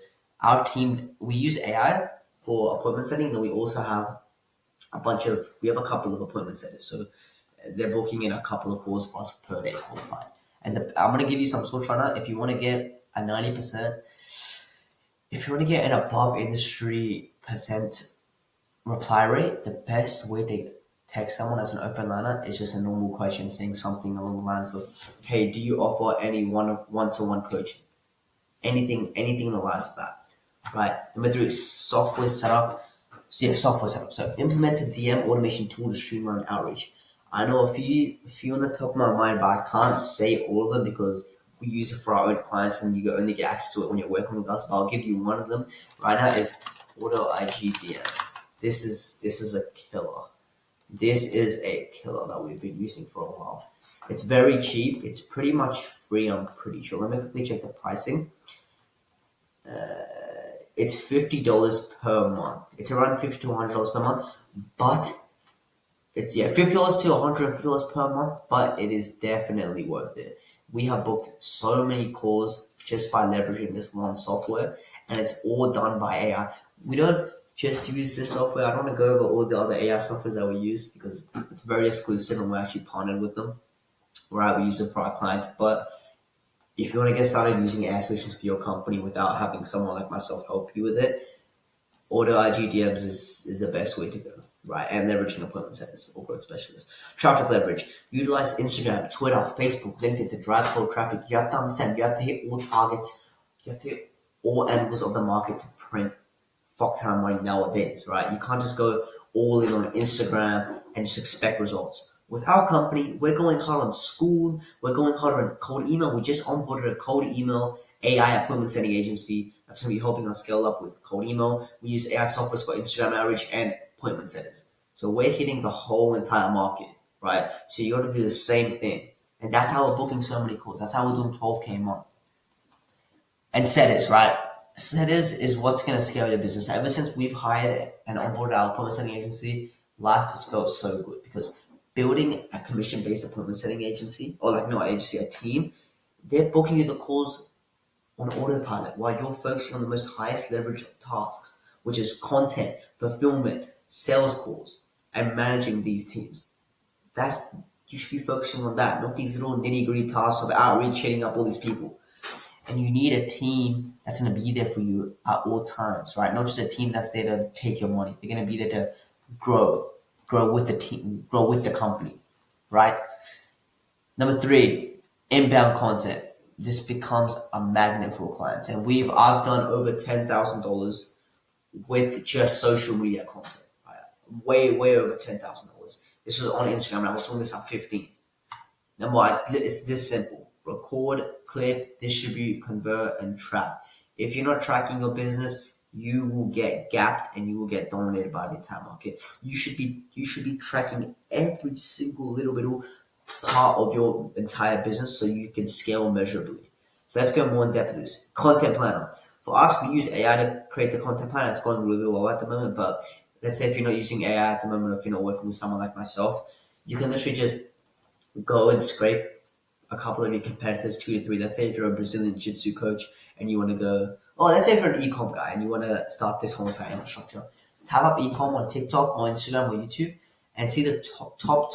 our team, we use AI for appointment setting, and then we also have we have a couple of appointment setters. So they're booking in a couple of calls for us per day qualified. And I'm going to give you some source right now. If you want to get a 90%, if you want to get an above industry percent reply rate, the best way to text someone as an open liner is just a normal question saying something along the lines of, hey, do you offer any one-to-one coaching? Anything in the lines of that, right? Number three, software setup. So yeah, software setup. So implement a DM automation tool to streamline outreach. I know a few on the top of my mind, but I can't say all of them because we use it for our own clients and you only get access to it when you're working with us. But I'll give you one of them right now is Auto IG DMs. This is a killer. This is a killer that we've been using for a while. It's very cheap. It's pretty much free, I'm pretty sure. Let me quickly check the pricing. It's $50 per month. It's around $50 to $100 per month, but it's $50 to $150 per month, but it is definitely worth it. We have booked so many calls just by leveraging this one software, and it's all done by AI. We don't just use this software. I don't want to go over all the other AI softwares that we use because it's very exclusive and we're actually partnered with them. Right, we use them for our clients, but if you want to get started using AI solutions for your company without having someone like myself help you with it, Auto IG DMs is the best way to go, right? And leveraging appointment setters or growth specialists. Traffic leverage. Utilize Instagram, Twitter, Facebook, LinkedIn to drive cold traffic. You have to understand, you have to hit all targets. You have to hit all angles of the market to print fuck ton of money nowadays, right? You can't just go all in on Instagram and just expect results. With our company, we're going hard on school. We're going hard on cold email. We just onboarded a cold email AI appointment setting agency that's going to be helping us scale up with cold email. We use AI software for Instagram outreach and appointment setters. So we're hitting the whole entire market, right? So you got to do the same thing. And that's how we're booking so many calls. That's how we're doing 12K a month. And setters, right? Setters is what's going to scale your business. Ever since we've hired and onboarded our appointment setting agency, life has felt so good because building a commission-based appointment setting agency, or like not agency, a team, they're booking you the calls on autopilot while you're focusing on the most highest leverage of tasks, which is content, fulfillment, sales calls, and managing these teams. You should be focusing on that, not these little nitty-gritty tasks of outreach, hitting up all these people. And you need a team that's going to be there for you at all times, right? Not just a team that's there to take your money. They're going to be there to grow with the team, grow with the company, right? Number three, inbound content. This becomes a magnet for clients. And I've done over $10,000 with just social media content, right? Way over $10,000. This was on Instagram and I was doing this at 15. Number one, it's this simple. Record, clip, distribute, convert, and track. If you're not tracking your business, you will get gapped and you will get dominated by the entire market. You should be tracking every single little bit of part of your entire business so you can scale measurably. So let's go more in depth with this. Content planner. For us, we use AI to create the content planner. It's going really well at the moment, but let's say if you're not using AI at the moment, or if you're not working with someone like myself, you can literally just go and scrape a couple of your competitors, 2 to 3. Let's say if you're a Brazilian Jiu-Jitsu coach and you want to go, let's say if you're an e-com guy and you want to start this whole entire infrastructure, tab up e-com on TikTok or Instagram or YouTube and see the top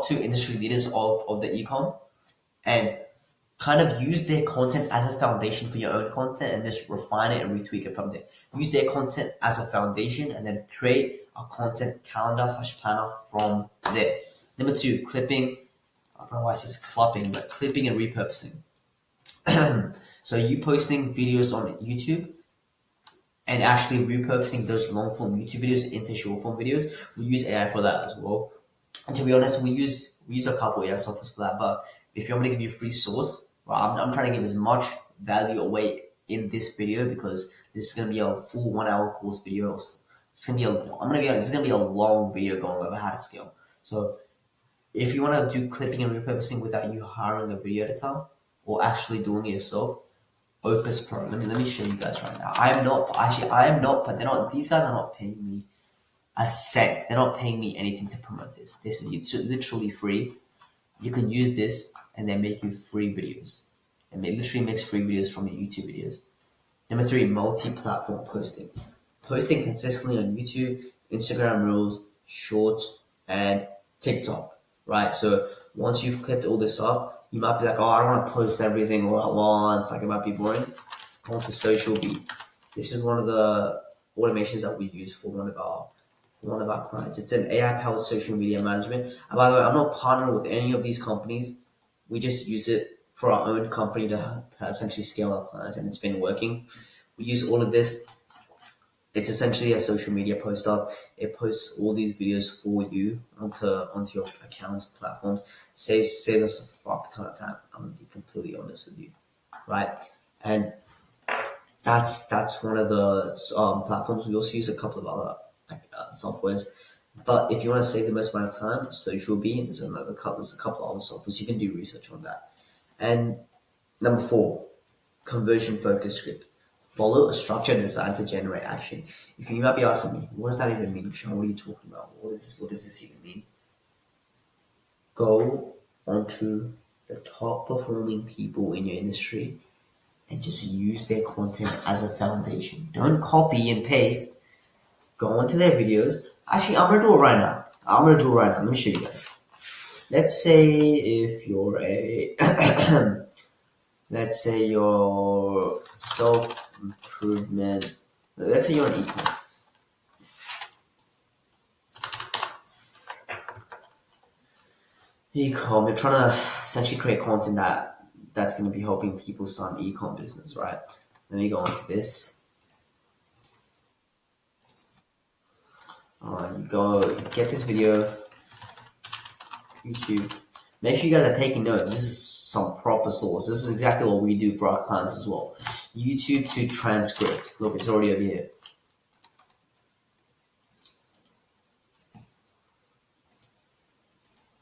two industry leaders of the e-com and kind of use their content as a foundation for your own content and just refine it and retweak it from there. Use their content as a foundation and then create a content calendar / planner from there. Number two, clipping. I don't know why it says clupping, but clipping and repurposing. So you posting videos on YouTube and actually repurposing those long form YouTube videos into short form videos. We use AI for that as well. And to be honest, we use a couple AI softwares for that. But if you want me to give you free source, Right, I'm trying to give as much value away in this video because this is gonna be a full 1 hour course video. It's gonna be I'm gonna be honest, it's gonna be a long video going over how to scale. So if you want to do clipping and repurposing without you hiring a video editor or actually doing it yourself, Opus Pro. Let me show you guys right now. I am not, but they're not. These guys are not paying me a cent. They're not paying me anything to promote this. This is it's literally free. You can use this and they make you free videos. And it literally makes free videos from your YouTube videos. Number 3, multi-platform posting. Posting consistently on YouTube, Instagram Reels, Shorts, and TikTok. Right? So once you've clipped all this up, you might be like, oh, I don't want to post everything all at once. Like, it might be boring. Go to Social Beat. This is one of the automations that we use for one of our clients. It's an AI-powered social media management. And by the way, I'm not partnered with any of these companies. We just use it for our own company to essentially scale our clients, and it's been working. We use all of this. It's essentially a social media poster. It posts all these videos for you onto your accounts, platforms. Saves us a fuck ton of time. I'm gonna be completely honest with you, right? And that's one of the platforms. We also use a couple of other softwares. But if you want to save the most amount of time, Social Beat, there's a couple of other softwares. You can do research on that. And number 4, conversion focused script. Follow a structure designed to generate action. If you might be asking me, what does that even mean, Sean? What are you talking about? What does this even mean? Go onto the top performing people in your industry and just use their content as a foundation. Don't copy and paste. Go onto their videos. Actually, I'm gonna do it right now. Let me show you guys. Let's say if you're a let's say you're self-improvement. Let's say you're an e-com. You're trying to essentially create content that's going to be helping people start an e-com business, right? Let me go into this. You go get this video, YouTube. Make sure you guys are taking notes. This is some proper source. This is exactly what we do for our clients as well. YouTube to transcript. Look, it's already over here.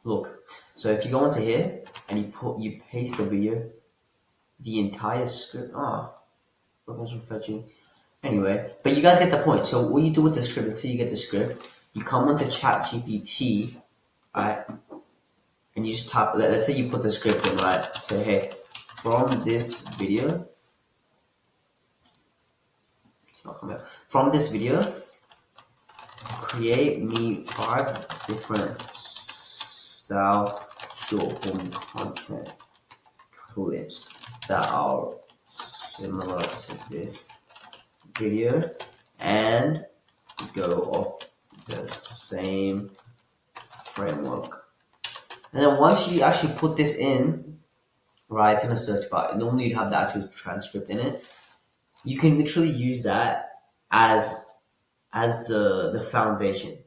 Look, so if you go into here and you paste the video, the entire script. Programs from fetching. Anyway, but you guys get the point. So what you do with the script until you get the script, you come onto ChatGPT, right? And you just type. Let's say you put the script in, right? Say, hey, from this video. It's not coming up. From this video, create me 5 different style short form content clips that are similar to this video and go off the same framework. And then once you actually put this in, right, it's in a search bar. Normally you have the actual transcript in it. You can literally use that as the foundation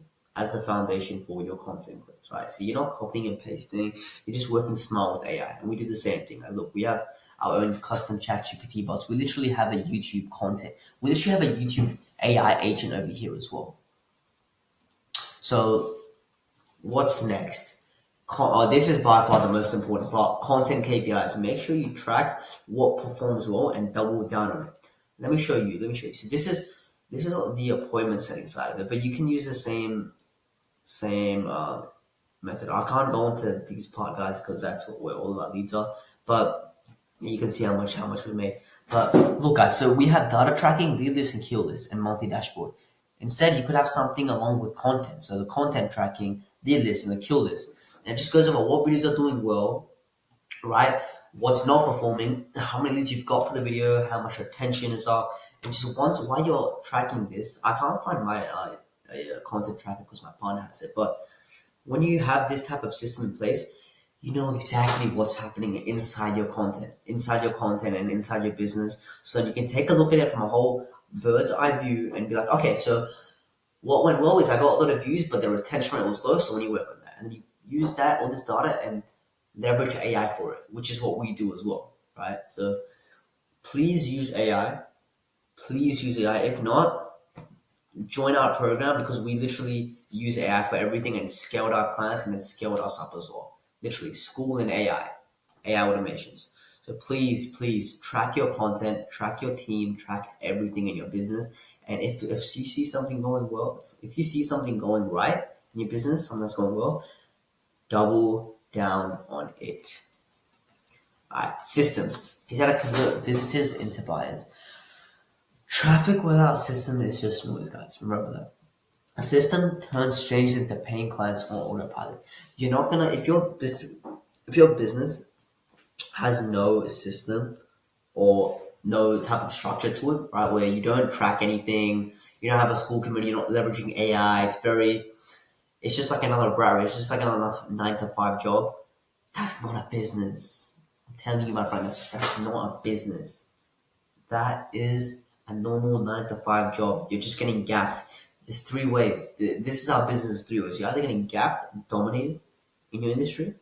for your content clips, right? So you're not copying and pasting, you're just working smart with AI. And we do the same thing. Like, look, we have our own custom ChatGPT bots. We literally have a YouTube content. We literally have a YouTube AI agent over here as well. So what's next? This is by far the most important part. Content KPIs. Make sure you track what performs well and double down on it. Let me show you. So this is the appointment setting side of it, but you can use the same method. I can't go into these part, guys, because that's where all of our leads are. But you can see how much we made. But look, guys, so we have data tracking, lead list and kill list, and multi-dashboard. Instead, you could have something along with content. So the content tracking, lead list, and the kill list. And it just goes over what videos are doing well, right? What's not performing, how many leads you've got for the video, how much attention is up. And just once, while you're tracking this, I can't find my content tracker because my partner has it. But when you have this type of system in place, you know exactly what's happening inside your content and inside your business. So you can take a look at it from a whole bird's eye view and be like, okay, so what went well is I got a lot of views, but the retention rate was low. So when you work on that, and you use all this data and leverage AI for it, which is what we do as well. right? So please use AI. Please use AI. If not, join our program because we literally use AI for everything and scaled our clients and then scaled us up as well. Literally, school in AI automations. So please track your content, track your team, track everything in your business. And if you see something going well, if you see something going right in your business, something that's going well, double down on it. All right, systems. He's how to convert visitors into buyers. Traffic without system is just noise, guys. Remember that. A system turns strangers into paying clients on autopilot. You're not gonna if your business has no system or no type of structure to it, right? Where you don't track anything, you don't have a school community, you're not leveraging AI. It's just like another rat race. It's just like another 9 to 5 job. That's not a business. I'm telling you, my friend, that's not a business. That is a normal 9 to 5 job. You're just getting gapped. There's 3 ways. This is our business, 3 ways. You're either getting gapped and dominated in your industry,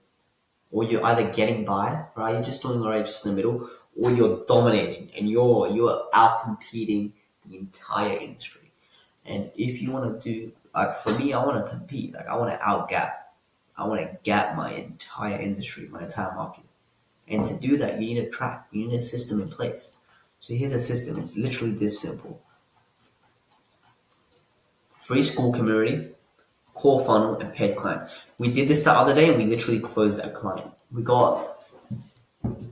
or you're either getting by, right? You're just doing alright, just in the middle, or you're dominating and you're out competing the entire industry. And if you want to do, like for me, I want to compete. Like I want to out-gap. I want to gap my entire industry, my entire market. And to do that, you need a track. You need a system in place. So here's a system. It's literally this simple. Free school community, core funnel, and paid client. We did this the other day and we literally closed a client.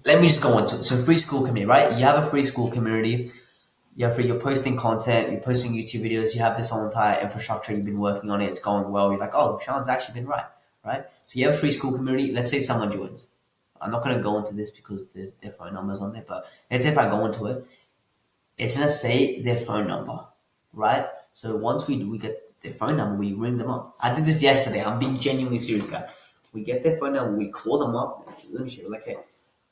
Let me just go on to it. So free school community, right? You have a free school community. You're posting content, you're posting YouTube videos, you have this whole entire infrastructure, you've been working on it, it's going well. You're like, oh, Sean's actually been right? So you have a free school community. Let's say someone joins. I'm not going to go into this because there's their phone numbers on there, but let's say if I go into it, it's going to say their phone number, right? So once we get their phone number, we ring them up. I did this yesterday. I'm being genuinely serious, guys. We get their phone number, we call them up. Let me show you. Like, hey,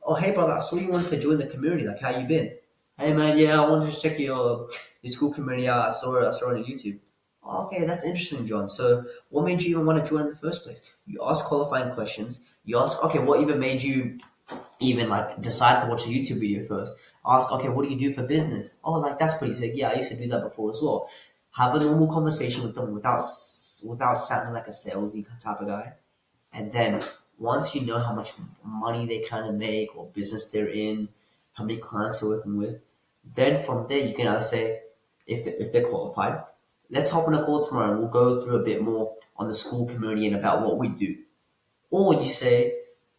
oh, hey, brother, I saw you wanted to join the community. Like, how you been? Hey, man, yeah, I wanted to check your school community out. I saw it on YouTube. Oh, okay, that's interesting, John. So what made you even want to join in the first place? You ask qualifying questions. You ask, okay, what even made you even like decide to watch a YouTube video first? Ask, okay, what do you do for business? Oh, like that's pretty sick. Yeah, I used to do that before as well. Have a normal conversation with them without sounding like a salesy type of guy. And then once you know how much money they kind of make or business they're in, how many clients they're working with, then from there you can either say, if they're qualified, let's hop on a call tomorrow and we'll go through a bit more on the school community and about what we do. Or you say,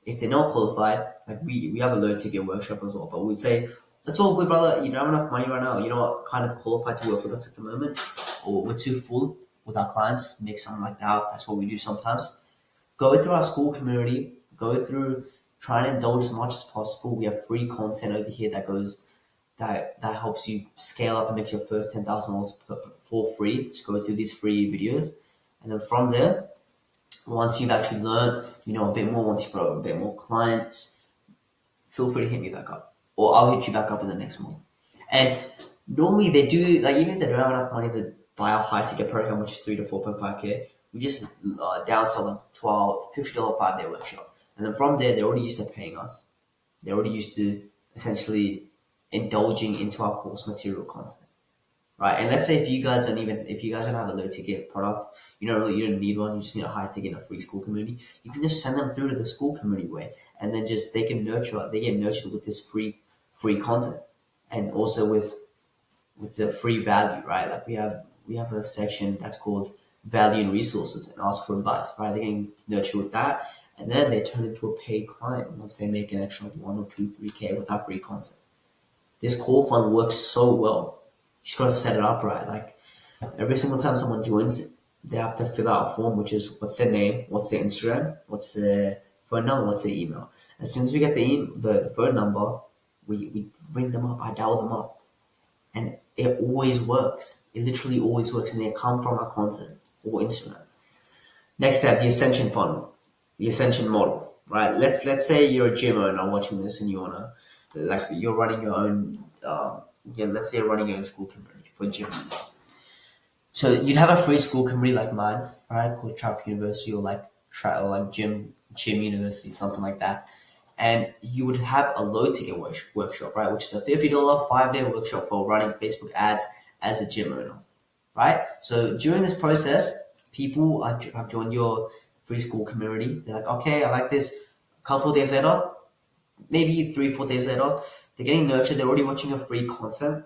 if they're not qualified, like we have a low ticket workshop as well, but we'd say, it's all good, brother. You don't have enough money right now. You're not kind of qualified to work with us at the moment, or we're too full with our clients. Make something like that. That's what we do sometimes. Go through our school community. Go through, try and indulge as much as possible. We have free content over here that helps you scale up and make your first $10,000 for free. Just go through these free videos, and then from there, once you've actually learned, a bit more, once you've got a bit more clients, feel free to hit me back up. Or I'll hit you back up in the next month. And normally they do, like even if they don't have enough money to buy our high ticket program, which is 3 to 4.5K, we just downsell them to our $50 5-day workshop. And then from there, they're already used to paying us. They're already used to essentially indulging into our course material content. Right, and let's say if you guys don't have a low ticket product, you don't need one, you just need a high ticket and a free school community, you can just send them through to the school community way, and then they get nurtured with this free content, and also with the free value, right? Like we have a section that's called value and resources and ask for advice, right? They're getting nurtured with that, and then they turn into a paid client once they make an extra 1 or 2, 3K with our free content. This core fund works so well. You just gotta set it up right. Like every single time someone joins, they have to fill out a form, which is what's their name, what's their Instagram, what's their phone number, what's their email. As soon as we get the phone number, we ring them up, I dial them up, and it always works. It literally always works, and they come from our content or Instagram. Next step, the ascension funnel, the ascension model. Right? Let's say you're a gym owner watching this, and you're running your own. Let's say you're running your own school community for gym owners. So you'd have a free school community like mine, right, called Traffic University, or like Gym University, something like that. and you would have a low ticket workshop, right? Which is a $50 5-day workshop for running Facebook ads as a gym owner, right? So during this process, people have joined your free school community. They're like, okay, I like this. A couple of days later, maybe 3 4 days later, they're getting nurtured. They're already watching your free content.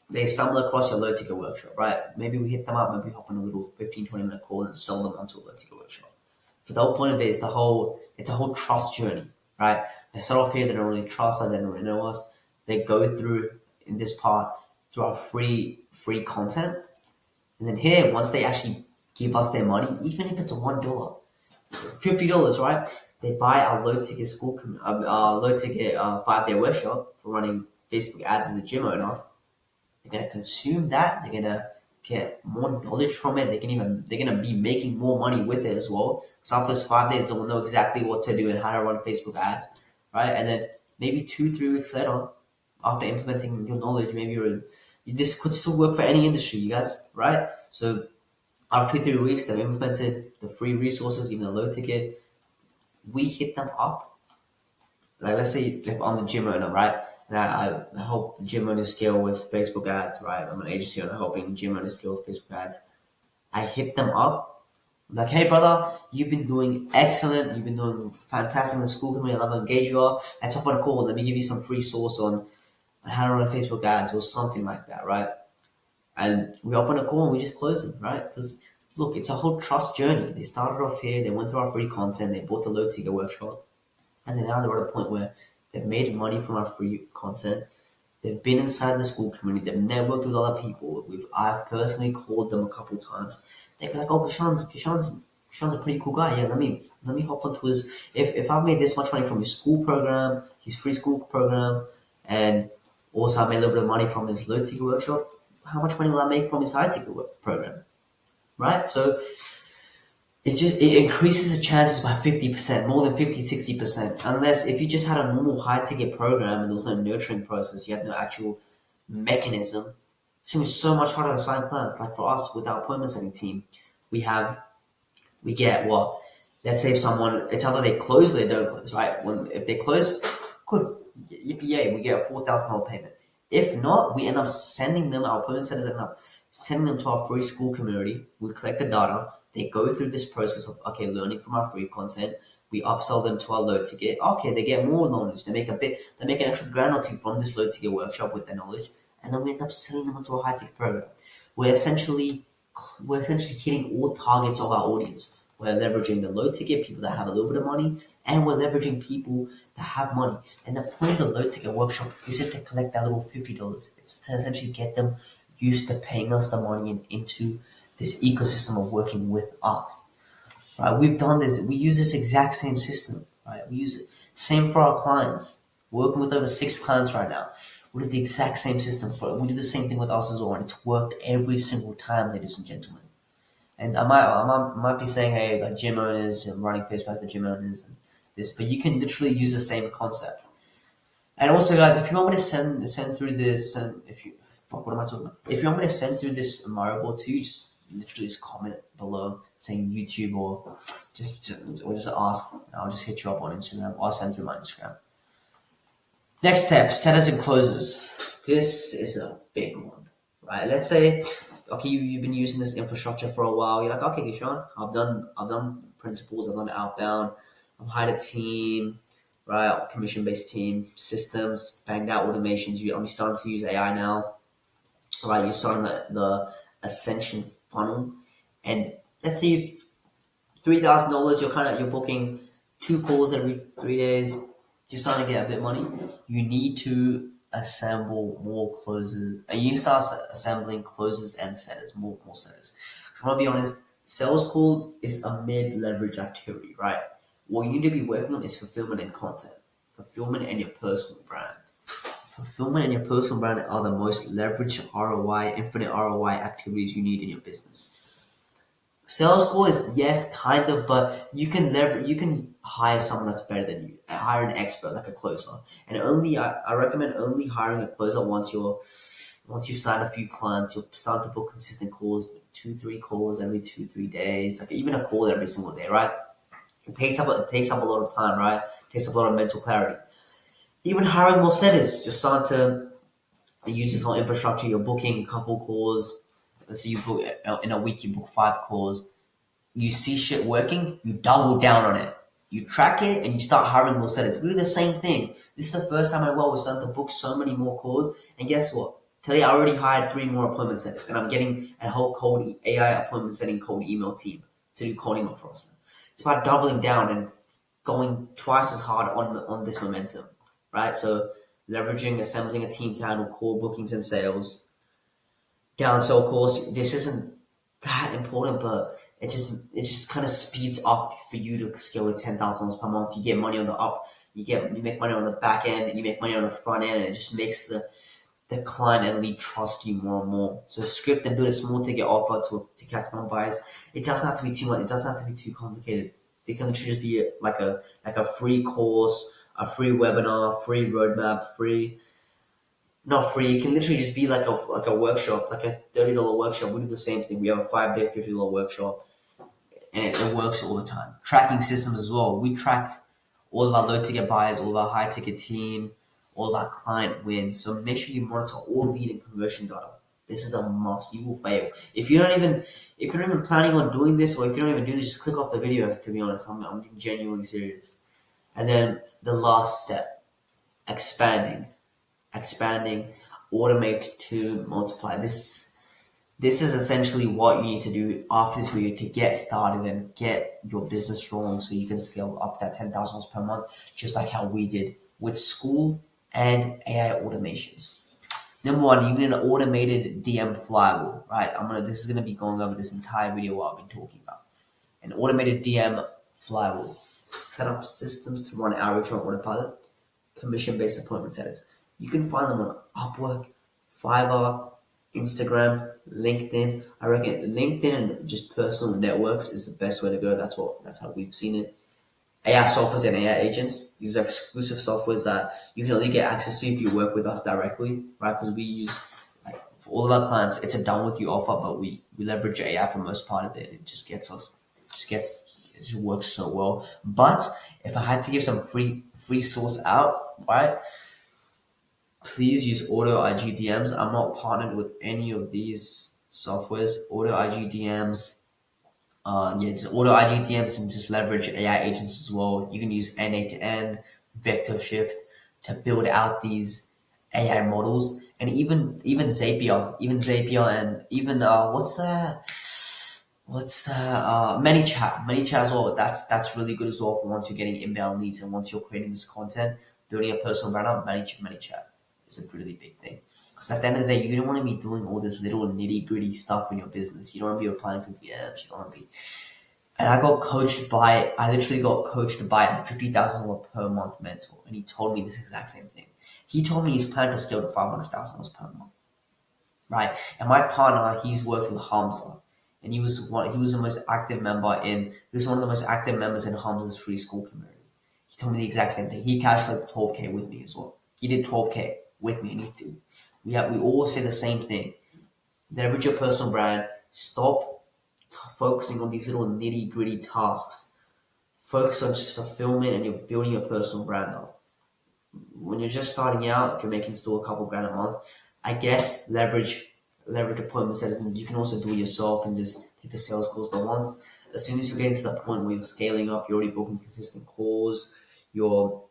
They stumble across your low ticket workshop, right? Maybe we hit them up, maybe hop on a little 15 20 minute call and sell them onto a low ticket workshop. But the whole point of it is it's a whole trust journey, right? They start off here, they don't really trust us, they don't really know us. They go through in this part through our free content. And then here, once they actually give us their money, even if it's a $1, $50, right? They buy our low ticket low ticket 5-day workshop for running Facebook ads as a gym owner. They're gonna consume that. They're gonna get more knowledge from it. They're gonna be making more money with it as well. So after those 5 days, they'll know exactly what to do and how to run Facebook ads, right? And then maybe 2 3 weeks later, after implementing your knowledge, this could still work for any industry, you guys, right? So after 2 3 weeks, they've implemented the free resources, even the low ticket. We hit them up. Like let's say if I'm the gym owner, right? And I help gym owners scale with Facebook ads, right? I'm an agency owner helping gym owners scale with Facebook ads. I hit them up. I'm like, hey brother, you've been doing excellent. You've been doing fantastic in the school community. I love to engage you all. Let's hop on a call. Let me give you some free source on how to run Facebook ads or something like that, right? And we open a call and we just close them, right? Because look, it's a whole trust journey. They started off here, they went through our free content, they bought the low ticket workshop, and then now they're at a point where they've made money from our free content. They've been inside the school community. They've networked with other people. I've personally called them a couple times. They'd be like, "Oh, Kishan's a pretty cool guy. Yeah, let me hop onto his. If I've made this much money from his school program, his free school program, and also I made a little bit of money from his low ticket workshop, how much money will I make from his high ticket program?" Right? So it increases the chances by 50%, more than 50 60%. Unless if you just had a normal high ticket program and there was no nurturing process, you had no actual mechanism, it's gonna be so much harder to sign clients. Like for us with our appointment setting team, we get what, let's say if someone, it's either they close or they don't close, right? If they close, good, yippee, we get a $4,000 payment. If not, we end up sending them, our appointment setters end up sending them to our free school community. We collect the data. They go through this process of, okay, learning from our free content. We upsell them to our low ticket. Okay, they get more knowledge. They make an extra grand or two from this low ticket workshop with their knowledge. And then we end up selling them into a high ticket program. We're essentially hitting all targets of our audience. We're leveraging the low ticket people that have a little bit of money, and we're leveraging people that have money. And the point of the low ticket workshop isn't to collect that little $50. It's to essentially get them used to paying us the money and into this ecosystem of working with us. Right? We've done this. We use this exact same system. Right? We use it same for our clients. We're working with over 6 clients right now. We do the exact same system we do the same thing with us as well, and it's worked every single time, ladies and gentlemen. And I might be saying, hey, like gym owners and running Facebook for gym owners and this, but you can literally use the same concept. And also, guys, if you want me to send through this, and if you what am I talking about? If you want me to send through this Mario board to you, just literally just comment below saying YouTube or just ask. I'll just hit you up on Instagram. Or I'll send through my Instagram. Next step, setters and closers. This is a big one, right? Let's say, okay, you've been using this infrastructure for a while. You're like, okay, Kishan, I've done principles, I've done outbound, I've hired a team, right? Commission-based team, systems, banged out automations. I'm starting to use AI now, right? You're starting the ascension funnel, and let's say you've $3,000. You're booking 2 calls every 3 days. You're starting to get a bit of money. You need to assemble more closers. You need to start assembling closers and setters, more setters. I'm gonna be honest, sales call is a mid-leverage activity, right? What you need to be working on is fulfillment and content. Fulfillment and your personal brand. Fulfillment and your personal brand are the most leveraged ROI, infinite ROI activities you need in your business. Sales call is, yes, kind of, but you can hire someone that's better than you. Hire an expert like a closer, and I recommend only hiring a closer once you've signed a few clients. You'll start to book consistent calls, 2 3 calls every 2 3 days, like even a call every single day, right? It takes up a lot of time, right? It takes up a lot of mental clarity. Even hiring more setters, just start to use this whole infrastructure. You're booking a couple calls. Let's say you book in a week, you book 5 calls. You see shit working, you double down on it. You track it and you start hiring more setters. We do the same thing. This is the first time in a while we're starting to book so many more calls. And guess what? Today I already hired 3 more appointment setters, and I'm getting a whole cold AI appointment setting cold email team to do cold email for us. It's about doubling down and going twice as hard on this momentum, right? So leveraging, assembling a team to handle call bookings and sales, downsell calls. This isn't that important, but it just kind of speeds up for you to scale to $10,000 per month. You get money on the up, you make money on the back end, and you make money on the front end, and it just makes the client and lead trust you more and more. So script and build a small ticket offer to catch on buyers. It doesn't have to be too much. It doesn't have to be too complicated. They can literally just be like a free course, a free webinar, free roadmap, free not free. It can literally just be like a workshop, like a $30 workshop. We do the same thing. We have a 5-day $50 workshop, and it works all the time. Tracking systems as well. We track all of our low ticket buyers, all of our high ticket team, all of our client wins. So make sure you monitor all lead and conversion data. This is a must. You will fail if you're not even planning on doing this, or if you don't even do this. Just click off the video. To be honest, I'm genuinely serious. And then the last step, expanding expanding, automate to multiply. This is essentially what you need to do after this video to get started and get your business rolling so you can scale up that $10,000 per month, just like how we did with school and AI automations. Number one, you need an automated DM flywheel, right? This is gonna be going over this entire video what I've been talking about. An automated DM flywheel. Set up systems to run outreach on autopilot, commission-based appointment setters. You can find them on Upwork, Fiverr, Instagram, LinkedIn. I reckon LinkedIn and just personal networks is the best way to go. That's how we've seen it. AI softwares and AI agents. These are exclusive softwares that you can only get access to if you work with us directly, right? Because we use, like, for all of our clients, it's a done with you offer, but we leverage AI for most part of it. It just works so well. But if I had to give some free source out, right? Please use Auto IG DMs. I'm not partnered with any of these softwares. Auto IG DMs, just Auto IG DMs, and just leverage AI agents as well. You can use N8N, Vector Shift to build out these AI models, and even Zapier, and even ManyChat as well. That's really good as well for once you're getting inbound leads and once you're creating this content, building a personal brand up. ManyChat is a really big thing. Because at the end of the day, you don't want to be doing all this little nitty gritty stuff in your business. You don't want to be replying to DMs. You don't want to be. And I literally got coached by a $50,000 per month mentor, and he told me this exact same thing. He told me he's planning to scale to $500,000 per month, right? And my partner, he's worked with Hamza, and he was one of the most active members in Hamza's free school community. He told me the exact same thing. He cashed like 12K with me as well. He did 12K with me, and we all say the same thing. Leverage your personal brand. Stop focusing on these little nitty gritty tasks. Focus on just fulfillment, and you're building your personal brand up. When you're just starting out, if you're making still a couple grand a month, I guess leverage appointment setters, and you can also do it yourself and just take the sales calls. But as soon as you're getting to that point where you're scaling up, you're already booking consistent calls, you're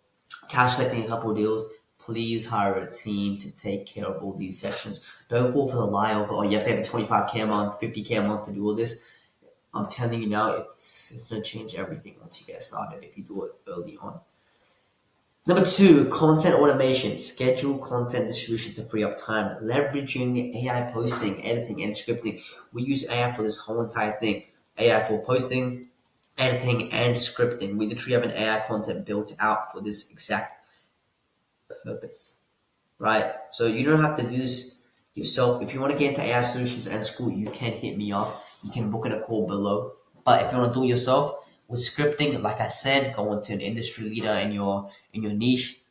cash collecting a couple of deals, please hire a team to take care of all these sections. Don't fall for the lie of, you have to get the 25K a month, 50K a month to do all this. I'm telling you now, it's going to change everything once you get started if you do it early on. Number 2, content automation. Schedule content distribution to free up time. Leveraging AI posting, editing, and scripting. We use AI for this whole entire thing. AI for posting, editing, and scripting. We literally have an AI content built out for this exact purpose, right? So you don't have to do this yourself. If you want to get into AI solutions and school, you can hit me up. You can book in a call below. But if you want to do it yourself with scripting, like I said, go into an industry leader in your niche,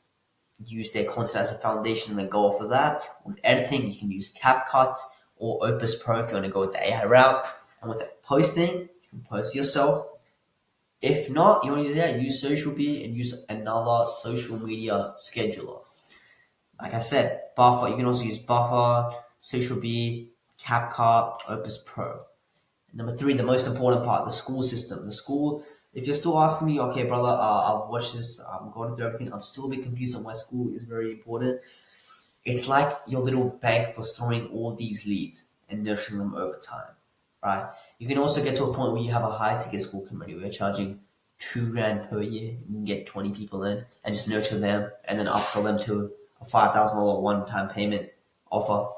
use their content as a foundation, and then go off of that. With editing, you can use CapCut or Opus Pro if you want to go with the AI route. And with posting, you can post yourself. If not, you want to use that, use SocialBee and use another social media scheduler. Like I said, Buffer. You can also use Buffer, SocialBee, CapCut, Opus Pro. Number three, the most important part, the school system. The school, if you're still asking me, okay, brother, I've watched this, I'm going through everything, I'm still a bit confused on why school is very important. It's like your little bank for storing all these leads and nurturing them over time, right? You can also get to a point where you have a high ticket school committee where you're charging $2,000 per year. You can get 20 people in and just nurture them and then upsell them to a $5,000 one-time payment offer.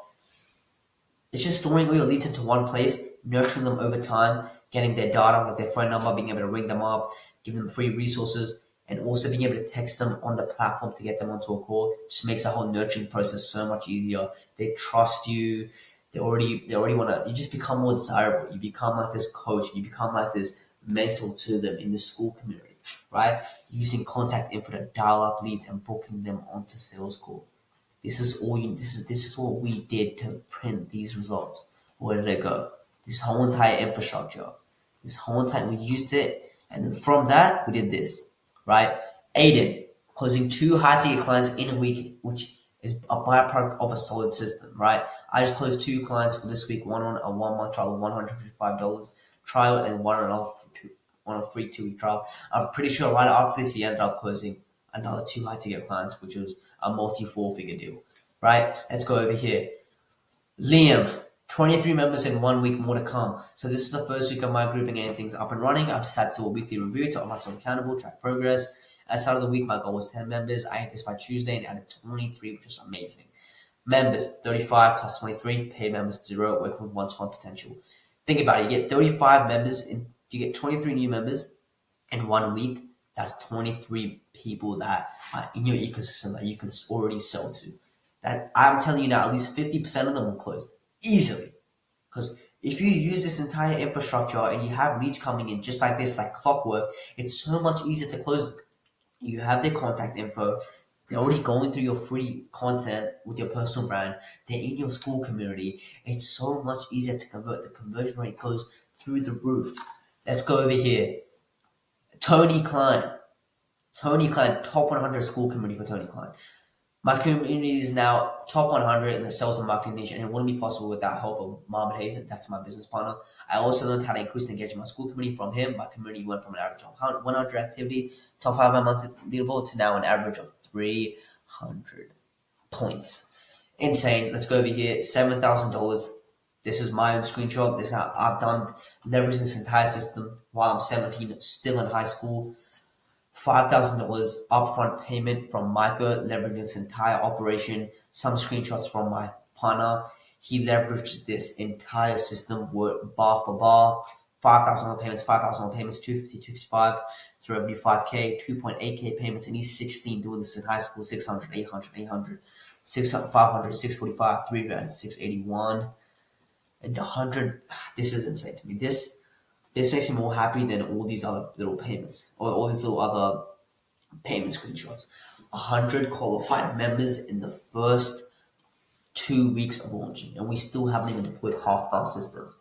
It's just storing all your leads into one place, nurturing them over time, getting their data, like their phone number, being able to ring them up, giving them free resources, and also being able to text them on the platform to get them onto a call. Just makes the whole nurturing process so much easier. They trust you. They already want to. You just become more desirable. You become like this coach. You become like this mentor to them in the school community, right? Using contact info to dial up leads and booking them onto sales call. This is what we did to print these results. Where did it go? This whole entire infrastructure. This whole entire we used it, and then from that we did this, right? Aiden closing two high ticket clients in a week, which is a byproduct of a solid system, right? I just closed two clients for this week, one on a 1 month trial of $155 trial and one on a free 2 week trial. I'm pretty sure right after this he ended up closing another two high ticket clients, which was a multi four figure deal, right? Let's go over here. Liam, 23 members in 1 week, more to come. So this is the first week of my group and getting things up and running. I've decided to do a weekly review to hold myself accountable, track progress. At the start of the week, my goal was 10 members. I hit this by Tuesday and added 23, which was amazing. Members, 35 plus 23. Paid members, 0. Working with one-to-one potential. Think about it. You get 35 members, you get 23 new members in 1 week. That's 23 people that are in your ecosystem that you can already sell to. That I'm telling you now, at least 50% of them will close easily. Because if you use this entire infrastructure and you have leads coming in just like this, like clockwork, it's so much easier to close them. You have their contact info. They're already going through your free content with your personal brand. They're in your school community. It's so much easier to convert. The conversion rate goes through the roof. Let's go over here. Tony Klein, top 100 school community for Tony Klein. My community is now top 100 in the sales and marketing niche, and it wouldn't be possible without help of Mohammed Hazen. That's my business partner. I also learned how to increase the engagement in my school community from him. My community went from an average of 100 activity, top 5 on my monthly leaderboard, to now an average of 300 points. Insane. Let's go over here. $7,000. This is my own screenshot. This is how I've done leverage this entire system while I'm 17, still in high school. $5,000 upfront payment from Micah, leveraging this entire operation. Some screenshots from my partner. He leveraged this entire system bar for bar. $5,000 payments, $5,000 payments, 250, 255 to revenue 5K, 2.8K payments, and he's 16 doing this in high school. 600, 800, 800, 600, 500, 645, 3 grand, 681, and 100. This is insane to me. This makes me more happy than all these other little payments or all these little other payment screenshots. 100 qualified members in the first 2 weeks of launching, and we still haven't even deployed half of our systems.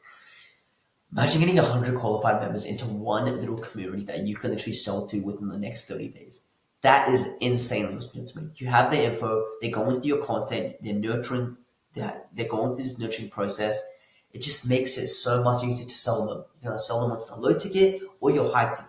Imagine getting 100 qualified members into one little community that you can literally sell to within the next 30 days. That is insane, ladies and gentlemen. You have the info, they're going through your content, they're going through this nurturing process. It just makes it so much easier to sell them. You're going to sell them onto the low ticket or your high ticket.